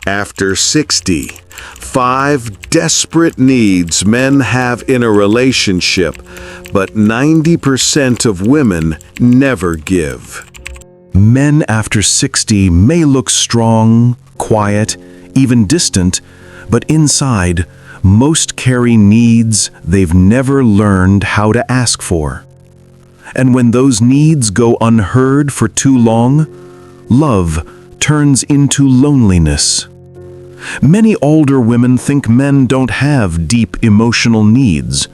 After 60, 5 desperate needs men have in a relationship, but 90% of women never give. Men after 60 may look strong, quiet, even distant, but inside, most carry needs they've never learned how to ask for. And when those needs go unheard for too long, love turns into loneliness. Many older women think men don't have deep emotional needs,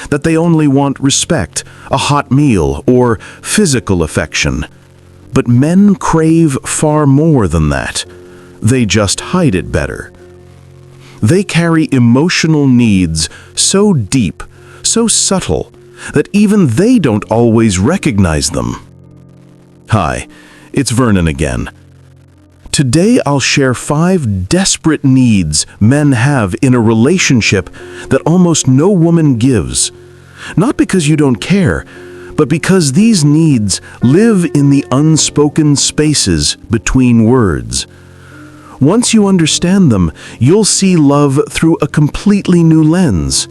that they only want respect, a hot meal, or physical affection. But men crave far more than that. They just hide it better. They carry emotional needs so deep, so subtle, that even they don't always recognize them. Hi, it's Vernon again. Today I'll share 5 desperate needs men have in a relationship that almost no woman gives. Not because you don't care, but because these needs live in the unspoken spaces between words. Once you understand them, you'll see love through a completely new lens.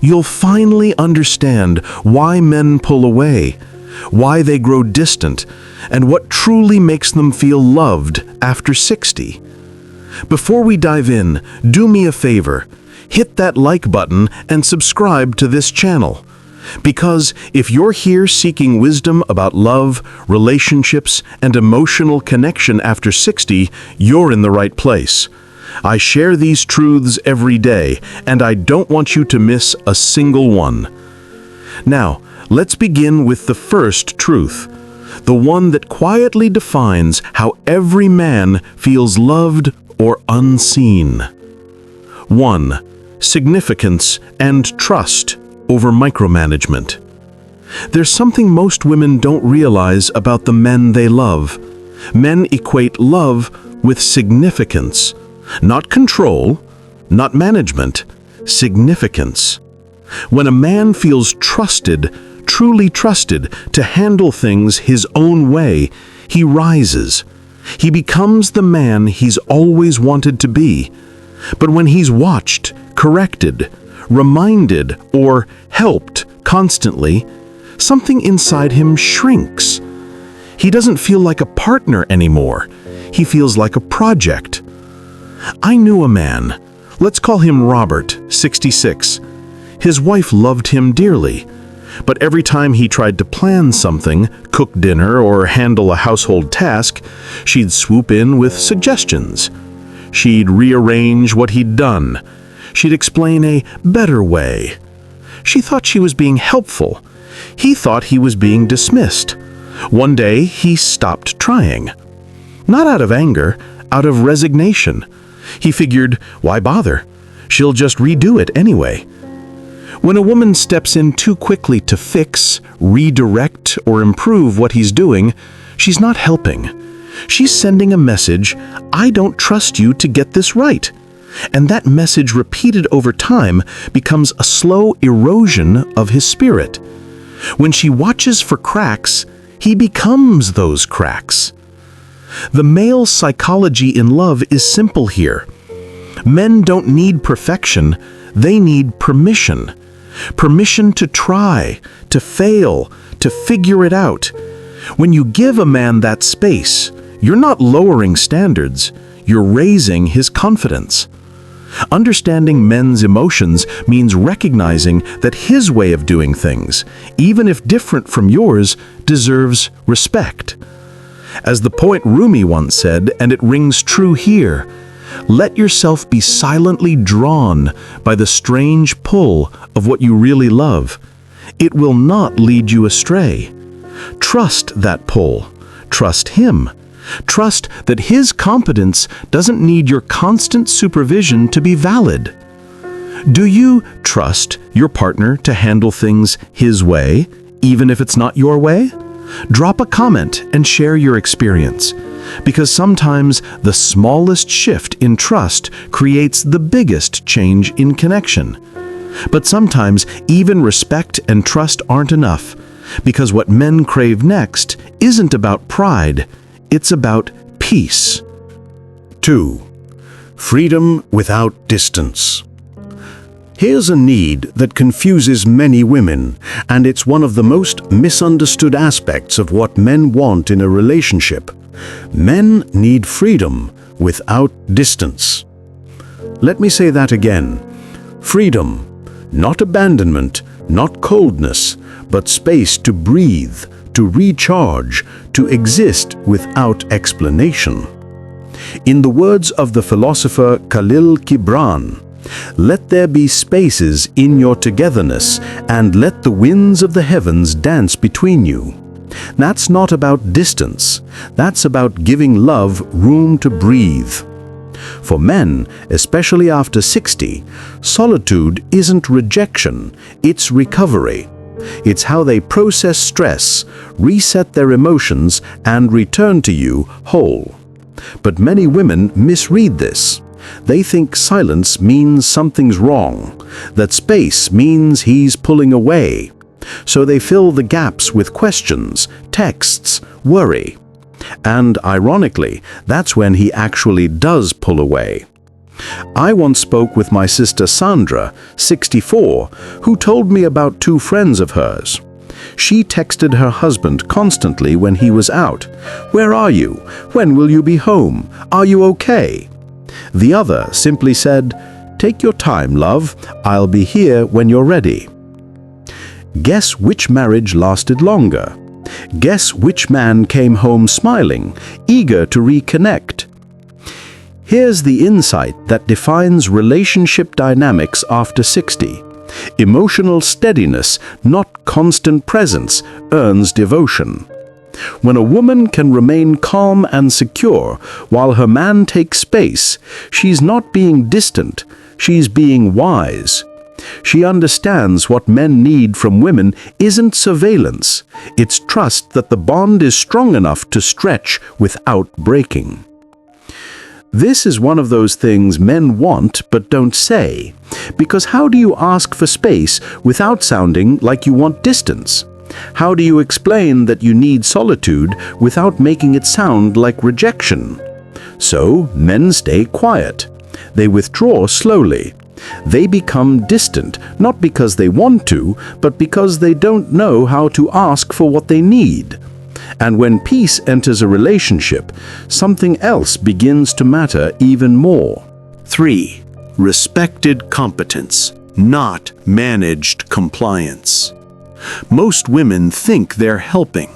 You'll finally understand why men pull away, why they grow distant, and what truly makes them feel loved after 60. Before we dive in, do me a favor. Hit that like button and subscribe to this channel. Because if you're here seeking wisdom about love, relationships, and emotional connection after 60, you're in the right place. I share these truths every day, and I don't want you to miss a single one. Now, let's begin with the first truth, the one that quietly defines how every man feels loved or unseen. 1. Significance and trust over micromanagement. There's something most women don't realize about the men they love. Men equate love with significance, not control, not management, significance. When a man feels trusted, truly trusted, to handle things his own way, he rises. He becomes the man he's always wanted to be. But when he's watched, corrected, reminded, or helped constantly, something inside him shrinks. He doesn't feel like a partner anymore. He feels like a project. I knew a man. Let's call him Robert, 66. His wife loved him dearly. But every time he tried to plan something, cook dinner, or handle a household task, she'd swoop in with suggestions. She'd rearrange what he'd done. She'd explain a better way. She thought she was being helpful. He thought he was being dismissed. One day, he stopped trying. Not out of anger, out of resignation. He figured, why bother? She'll just redo it anyway. When a woman steps in too quickly to fix, redirect, or improve what he's doing, she's not helping. She's sending a message, I don't trust you to get this right. And that message repeated over time becomes a slow erosion of his spirit. When she watches for cracks, he becomes those cracks. The male psychology in love is simple here. Men don't need perfection, they need permission. Permission to try, to fail, to figure it out. When you give a man that space, you're not lowering standards, you're raising his confidence. Understanding men's emotions means recognizing that his way of doing things, even if different from yours, deserves respect. As the poet Rumi once said, and it rings true here, let yourself be silently drawn by the strange pull of what you really love. It will not lead you astray. Trust that pull. Trust him. Trust that his competence doesn't need your constant supervision to be valid. Do you trust your partner to handle things his way, even if it's not your way? Drop a comment and share your experience, because sometimes the smallest shift in trust creates the biggest change in connection. But sometimes even respect and trust aren't enough, because what men crave next isn't about pride, it's about peace. 2. Freedom without distance. Here's a need that confuses many women, and it's one of the most misunderstood aspects of what men want in a relationship. Men need freedom without distance. Let me say that again. Freedom, not abandonment, not coldness, but space to breathe, to recharge, to exist without explanation. In the words of the philosopher Khalil Gibran, "Let there be spaces in your togetherness, and let the winds of the heavens dance between you." That's not about distance. That's about giving love room to breathe. For men, especially after 60, solitude isn't rejection, it's recovery. It's how they process stress, reset their emotions, and return to you whole. But many women misread this. They think silence means something's wrong, that space means he's pulling away. So they fill the gaps with questions, texts, worry. And ironically, that's when he actually does pull away. I once spoke with my sister Sandra, 64, who told me about two friends of hers. She texted her husband constantly when he was out. "Where are you? When will you be home? Are you okay?" The other simply said, "Take your time, love. I'll be here when you're ready." Guess which marriage lasted longer? Guess which man came home smiling, eager to reconnect? Here's the insight that defines relationship dynamics after 60. Emotional steadiness, not constant presence, earns devotion. When a woman can remain calm and secure while her man takes space, she's not being distant, she's being wise. She understands what men need from women isn't surveillance, it's trust that the bond is strong enough to stretch without breaking. This is one of those things men want but don't say, because how do you ask for space without sounding like you want distance? How do you explain that you need solitude without making it sound like rejection? So men stay quiet. They withdraw slowly. They become distant, not because they want to, but because they don't know how to ask for what they need. And when peace enters a relationship, something else begins to matter even more. 3. Respected competence, not managed compliance. Most women think they're helping,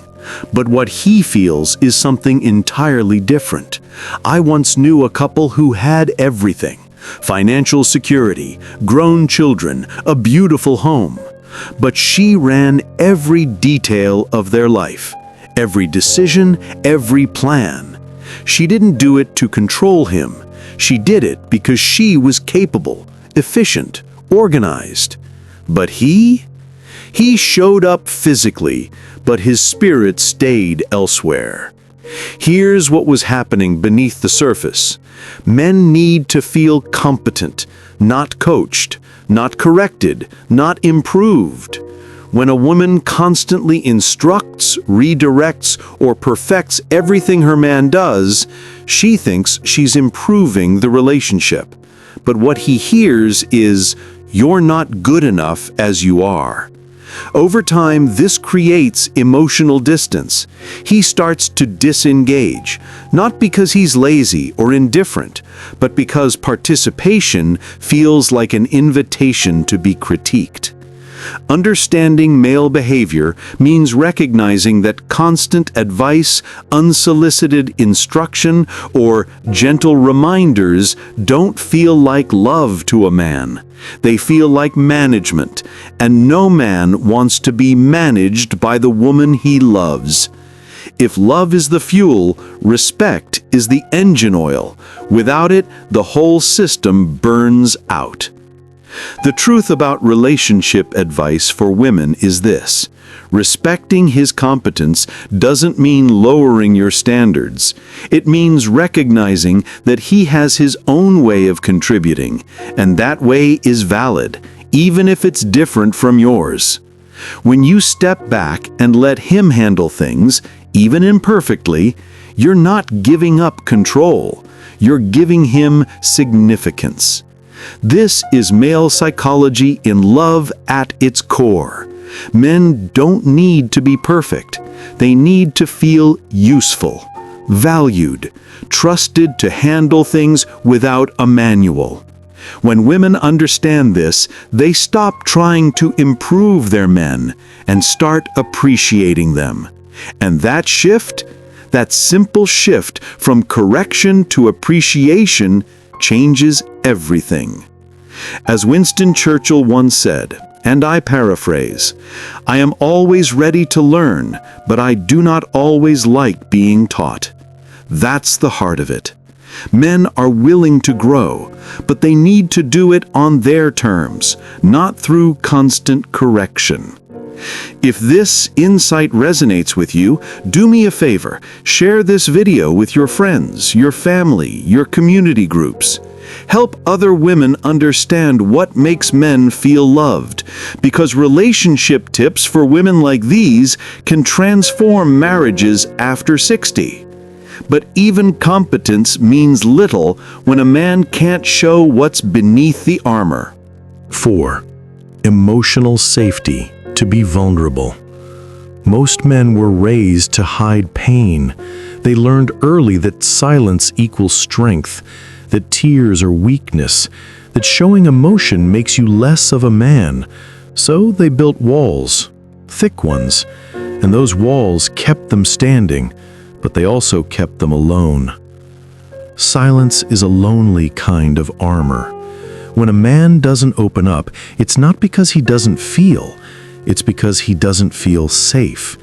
but what he feels is something entirely different. I once knew a couple who had everything: financial security, grown children, a beautiful home. But she ran every detail of their life, every decision, every plan. She didn't do it to control him. She did it because she was capable, efficient, organized. But he showed up physically, but his spirit stayed elsewhere. Here's what was happening beneath the surface. Men need to feel competent, not coached, not corrected, not improved. When a woman constantly instructs, redirects, or perfects everything her man does, she thinks she's improving the relationship. But what he hears is, "You're not good enough as you are." Over time, this creates emotional distance. He starts to disengage, not because he's lazy or indifferent, but because participation feels like an invitation to be critiqued. Understanding male behavior means recognizing that constant advice, unsolicited instruction, or gentle reminders don't feel like love to a man. They feel like management, and no man wants to be managed by the woman he loves. If love is the fuel, respect is the engine oil. Without it, the whole system burns out. The truth about relationship advice for women is this: respecting his competence doesn't mean lowering your standards. It means recognizing that he has his own way of contributing, and that way is valid, even if it's different from yours. When you step back and let him handle things, even imperfectly, you're not giving up control. You're giving him significance. This is male psychology in love at its core. Men don't need to be perfect. They need to feel useful, valued, trusted to handle things without a manual. When women understand this, they stop trying to improve their men and start appreciating them. And that shift, that simple shift from correction to appreciation, changes everything. As Winston Churchill once said, and I paraphrase, "I am always ready to learn, but I do not always like being taught." That's the heart of it. Men are willing to grow, but they need to do it on their terms, not through constant correction. If this insight resonates with you, do me a favor, share this video with your friends, your family, your community groups. Help other women understand what makes men feel loved, because relationship tips for women like these can transform marriages after 60. But even competence means little when a man can't show what's beneath the armor. 4. Emotional safety, to be vulnerable. Most men were raised to hide pain. They learned early that silence equals strength, that tears are weakness, that showing emotion makes you less of a man. So they built walls, thick ones, and those walls kept them standing, but they also kept them alone. Silence is a lonely kind of armor. When a man doesn't open up, it's not because he doesn't feel, it's because he doesn't feel safe.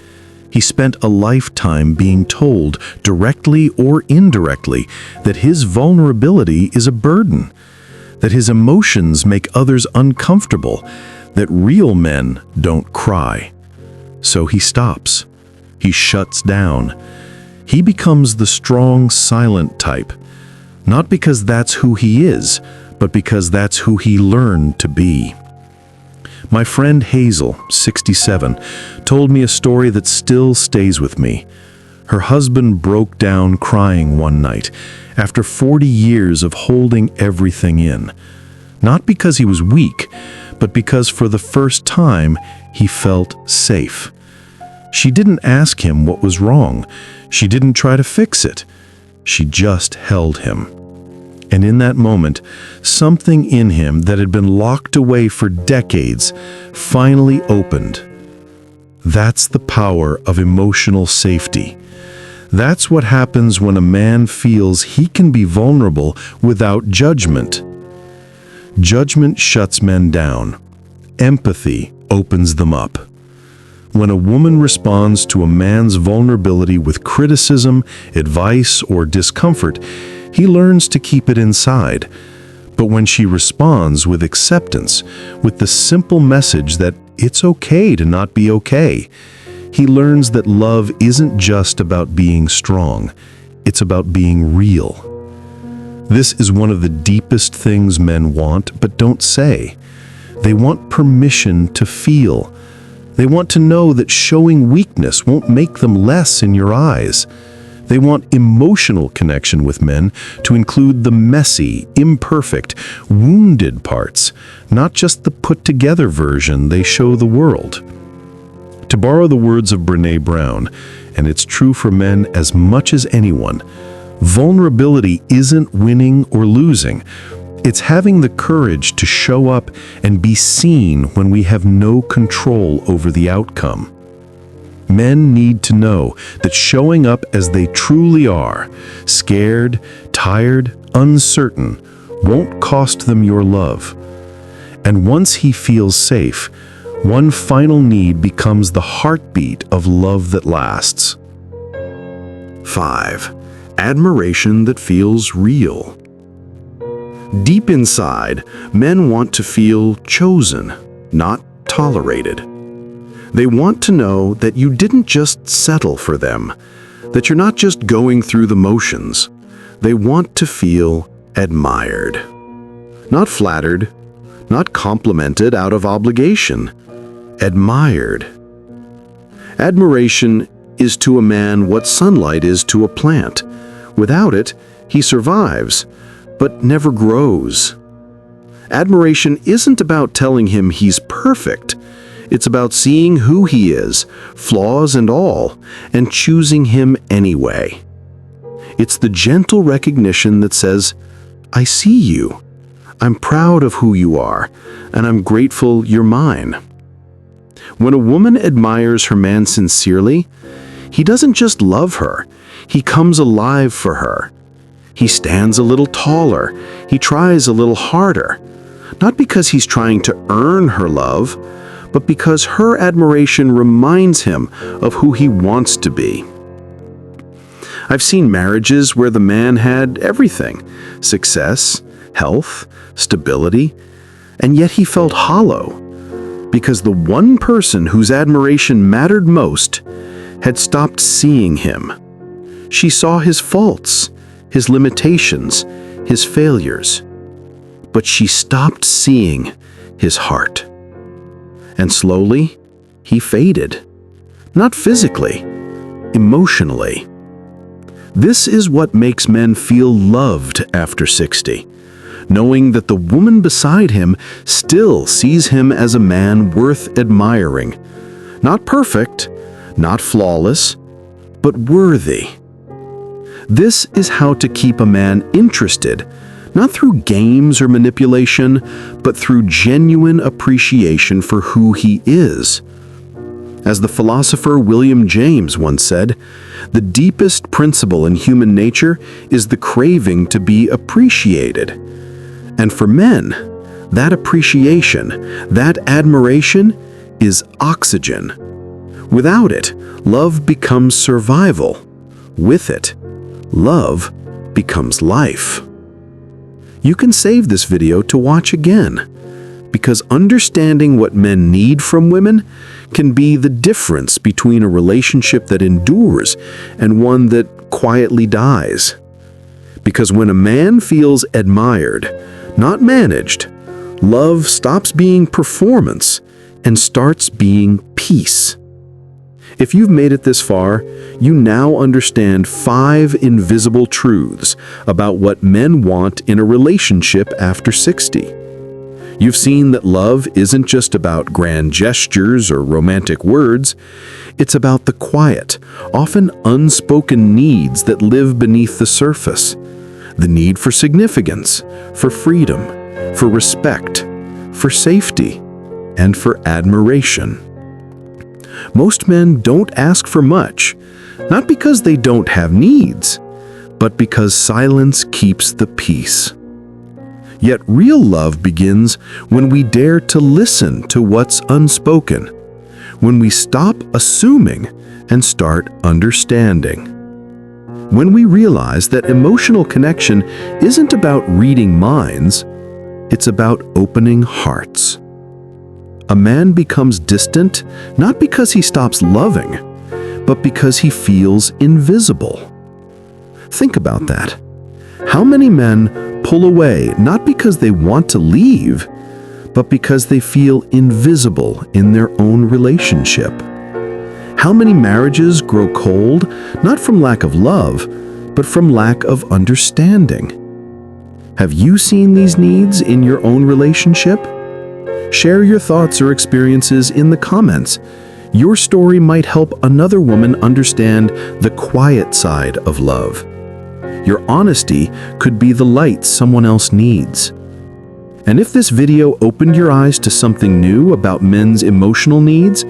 He spent a lifetime being told, directly or indirectly, that his vulnerability is a burden, that his emotions make others uncomfortable, that real men don't cry. So he stops. He shuts down. He becomes the strong, silent type, not because that's who he is, but because that's who he learned to be. My friend Hazel, 67, told me a story that still stays with me. Her husband broke down crying one night after 40 years of holding everything in. Not because he was weak, but because for the first time he felt safe. She didn't ask him what was wrong. She didn't try to fix it. She just held him. And in that moment, something in him that had been locked away for decades finally opened. That's the power of emotional safety. That's what happens when a man feels he can be vulnerable without judgment. Judgment shuts men down. Empathy opens them up. When a woman responds to a man's vulnerability with criticism, advice, or discomfort, he learns to keep it inside. But when she responds with acceptance, with the simple message that it's okay to not be okay, he learns that love isn't just about being strong, it's about being real. This is one of the deepest things men want but don't say. They want permission to feel. They want to know that showing weakness won't make them less in your eyes. They want emotional connection with men to include the messy, imperfect, wounded parts, not just the put-together version they show the world. To borrow the words of Brené Brown, and it's true for men as much as anyone, vulnerability isn't winning or losing. It's having the courage to show up and be seen when we have no control over the outcome. Men need to know that showing up as they truly are, scared, tired, uncertain, won't cost them your love. And once he feels safe, one final need becomes the heartbeat of love that lasts. 5. Admiration that feels real. Deep inside, men want to feel chosen, not tolerated. They want to know that you didn't just settle for them, that you're not just going through the motions. They want to feel admired. Not flattered, not complimented out of obligation. Admired. Admiration is to a man what sunlight is to a plant. Without it, he survives, but never grows. Admiration isn't about telling him he's perfect. It's about seeing who he is, flaws and all, and choosing him anyway. It's the gentle recognition that says, "I see you. I'm proud of who you are, and I'm grateful you're mine." When a woman admires her man sincerely, he doesn't just love her, he comes alive for her. He stands a little taller, he tries a little harder, not because he's trying to earn her love, but because her admiration reminds him of who he wants to be. I've seen marriages where the man had everything: success, health, stability, and yet he felt hollow, because the one person whose admiration mattered most had stopped seeing him. She saw his faults, his limitations, his failures, but she stopped seeing his heart. And slowly, he faded. Not physically, emotionally. This is what makes men feel loved after 60. Knowing that the woman beside him still sees him as a man worth admiring. Not perfect, not flawless, but worthy. This is how to keep a man interested, not through games or manipulation, but through genuine appreciation for who he is. As the philosopher William James once said, the deepest principle in human nature is the craving to be appreciated. And for men, that appreciation, that admiration is oxygen. Without it, love becomes survival. With it, love becomes life. You can save this video to watch again, because understanding what men need from women can be the difference between a relationship that endures and one that quietly dies. Because when a man feels admired, not managed, love stops being performance and starts being peace. If you've made it this far, you now understand 5 invisible truths about what men want in a relationship after 60. You've seen that love isn't just about grand gestures or romantic words. It's about the quiet, often unspoken needs that live beneath the surface. The need for significance, for freedom, for respect, for safety, and for admiration. Most men don't ask for much, not because they don't have needs, but because silence keeps the peace. Yet real love begins when we dare to listen to what's unspoken, when we stop assuming and start understanding. When we realize that emotional connection isn't about reading minds, it's about opening hearts. A man becomes distant not because he stops loving, but because he feels invisible. Think about that. How many men pull away not because they want to leave, but because they feel invisible in their own relationship? How many marriages grow cold, not from lack of love, but from lack of understanding? Have you seen these needs in your own relationship? Share your thoughts or experiences in the comments. Your story might help another woman understand the quiet side of love. Your honesty could be the light someone else needs. And if this video opened your eyes to something new about men's emotional needs,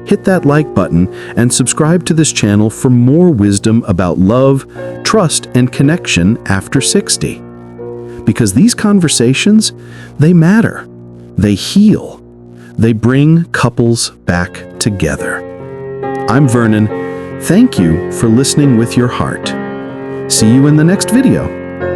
hit that like button and subscribe to this channel for more wisdom about love, trust, and connection after 60. Because these conversations, they matter. They heal. They bring couples back together. I'm Vernon. Thank you for listening with your heart. See you in the next video.